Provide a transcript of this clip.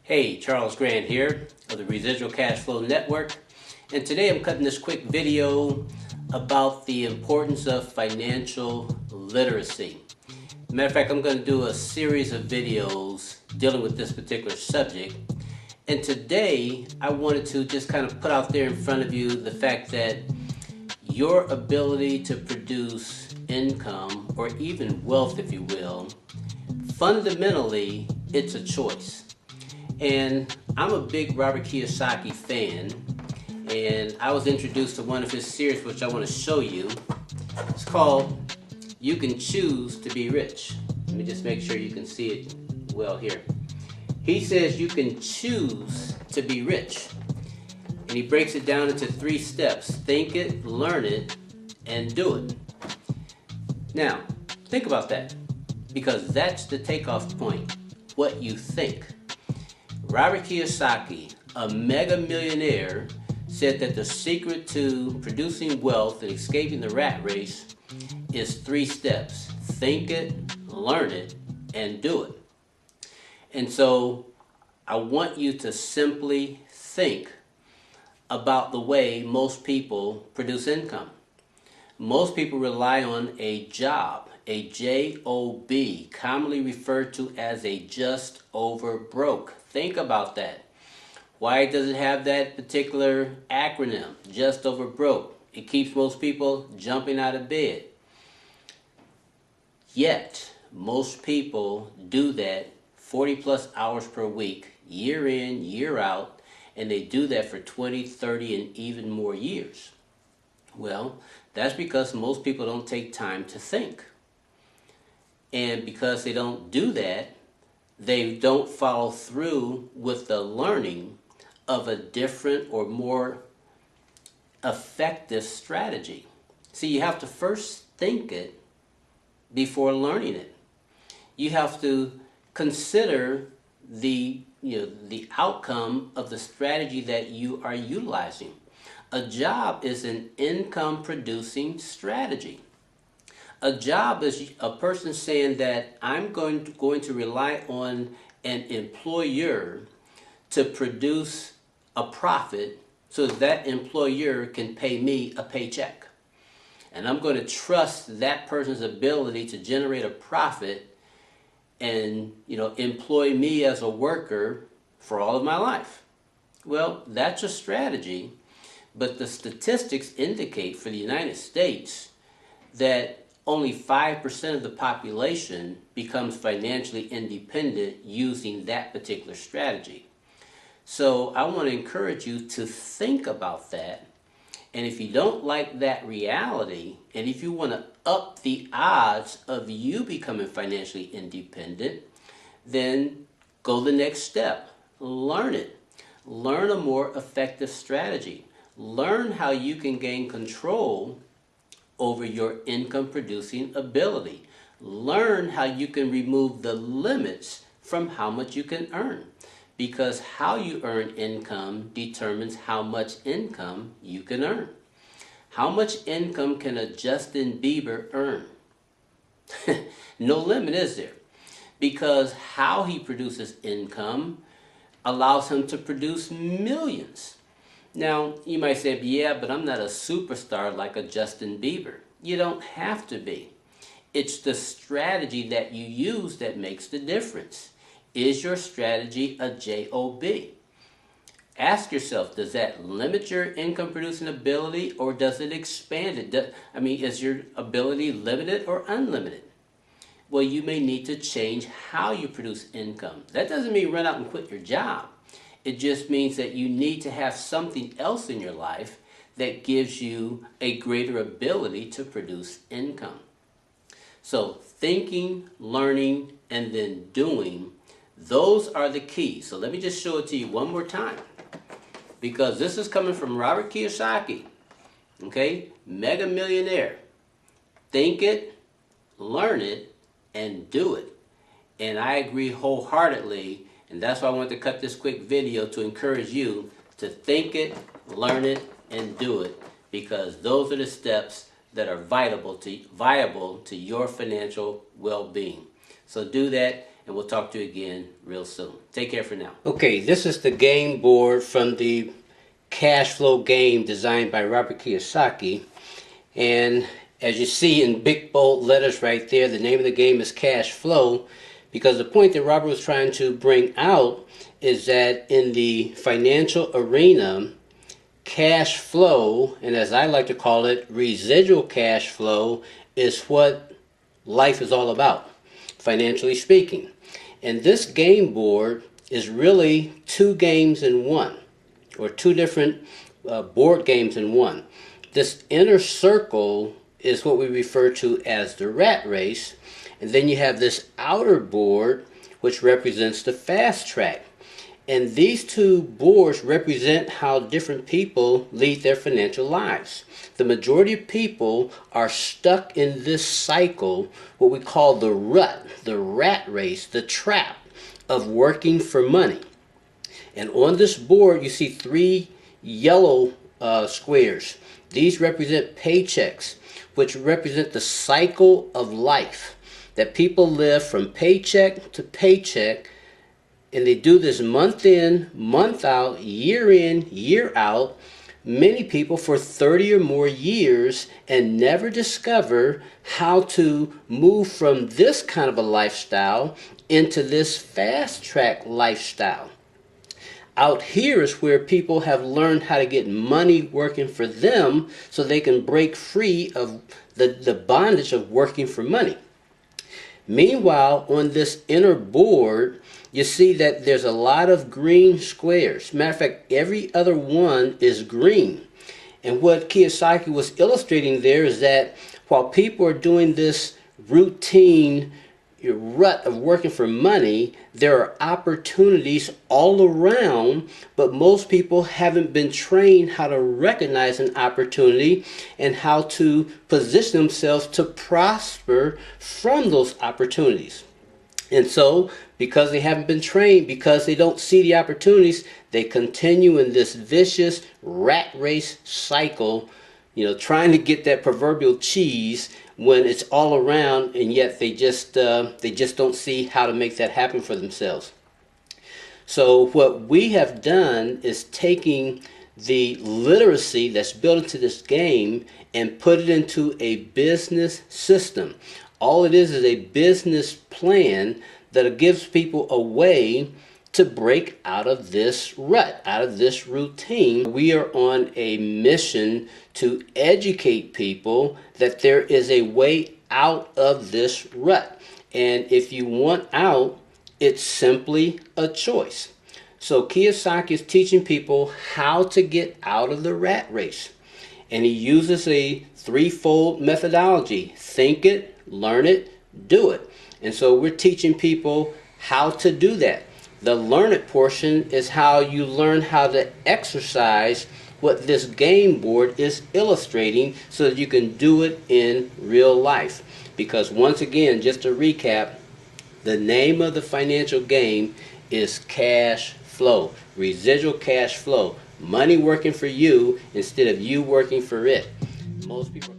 Hey, Charles Grant here of the Residual Cashflow Network, and today I'm cutting this quick video about the importance of financial literacy. Matter of fact, I'm going to do a series of videos dealing with this particular subject, and today I wanted to just kind of put out there in front of you the fact that your ability to produce income, or even wealth if you will, fundamentally it's a choice. And I'm a big Robert Kiyosaki fan, and I was introduced to one of his series which I want to show you. It's called You Can Choose to Be Rich. Let me just make sure you can see it well here. He says you can choose to be rich, and he breaks it down into 3 steps: think it, learn it, and do it. Now think about that, because that's the takeoff point: what you think. Robert Kiyosaki, a mega millionaire, said that the secret to producing wealth and escaping the rat race is 3 steps: think it, learn it, and do it. And so I want you to simply think about the way most people produce income. Most people rely on a job, a J-O-B, commonly referred to as a just over broke. Think about that. Why does it have that particular acronym, just over broke? It keeps most people jumping out of bed. Yet, most people do that 40 plus hours per week, year in, year out, and they do that for 20, 30, and even more years. Well, that's because most people don't take time to think. And because they don't do that, they don't follow through with the learning of a different or more effective strategy. See, you have to first think it before learning it. You have to consider the outcome of the strategy that you are utilizing. A job is an income producing strategy. A job is a person saying that I'm going to rely on an employer to produce a profit so that employer can pay me a paycheck. And I'm going to trust that person's ability to generate a profit and employ me as a worker for all of my life. Well, that's a strategy, but the statistics indicate for the United States that only 5% of the population becomes financially independent using that particular strategy. So I want to encourage you to think about that. And if you don't like that reality, and if you want to up the odds of you becoming financially independent, then go the next step. Learn it. Learn a more effective strategy. Learn how you can gain control over your income producing ability. Learn how you can remove the limits from how much you can earn, because how you earn income determines how much income you can earn. How much income can a Justin Bieber earn? No limit, is there? Because how he produces income allows him to produce millions. Now, you might say, yeah, but I'm not a superstar like a Justin Bieber. You don't have to be. It's the strategy that you use that makes the difference. Is your strategy a J-O-B? Ask yourself, does that limit your income producing ability, or does it expand it? Is your ability limited or unlimited? Well, you may need to change how you produce income. That doesn't mean run out and quit your job. It just means that you need to have something else in your life that gives you a greater ability to produce income. So thinking, learning, and then doing, those are the keys. So let me just show it to you one more time, because this is coming from Robert Kiyosaki, okay? Mega millionaire. Think it, learn it, and do it. And I agree wholeheartedly. And that's why I wanted to cut this quick video to encourage you to think it, learn it, and do it, because those are the steps that are viable to your financial well-being. So do that, and we'll talk to you again real soon. Take care for now. Okay, this is the game board from the cash flow game designed by Robert Kiyosaki. And as you see in big bold letters right there, the name of the game is Cash Flow, because the point that Robert was trying to bring out is that in the financial arena, cash flow, and as I like to call it, residual cash flow, is what life is all about, financially speaking. And this game board is really two games in one, or two different board games in one. This inner circle is what we refer to as the rat race, and then you have this outer board which represents the fast track. And these two boards represent how different people lead their financial lives. The majority of people are stuck in this cycle, what we call the rut, the rat race, the trap of working for money. And on this board you see three yellow squares. These represent paychecks, which represent the cycle of life, that people live from paycheck to paycheck. And they do this month in, month out, year in, year out, many people for 30 or more years, and never discover how to move from this kind of a lifestyle into this fast track lifestyle. Out here is where people have learned how to get money working for them so they can break free of the bondage of working for money. Meanwhile, on this inner board, you see that there's a lot of green squares. Matter of fact, every other one is green. And what Kiyosaki was illustrating there is that while people are doing this routine rut of working for money, there are opportunities all around, but most people haven't been trained how to recognize an opportunity and how to position themselves to prosper from those opportunities. And so, because they haven't been trained, because they don't see the opportunities, they continue in this vicious rat race cycle, trying to get that proverbial cheese when it's all around, and yet they just don't see how to make that happen for themselves. So what we have done is taking the literacy that's built into this game and put it into a business system. All it is a business plan that gives people a way to break out of this rut, out of this routine. We are on a mission to educate people that there is a way out of this rut. And if you want out, it's simply a choice. So Kiyosaki is teaching people how to get out of the rat race. And he uses a threefold methodology: think it, learn it, do it. And so we're teaching people how to do that. The learn it portion is how you learn how to exercise what this game board is illustrating so that you can do it in real life. Because once again, just to recap, the name of the financial game is cash flow, residual cash flow, money working for you instead of you working for it. Most people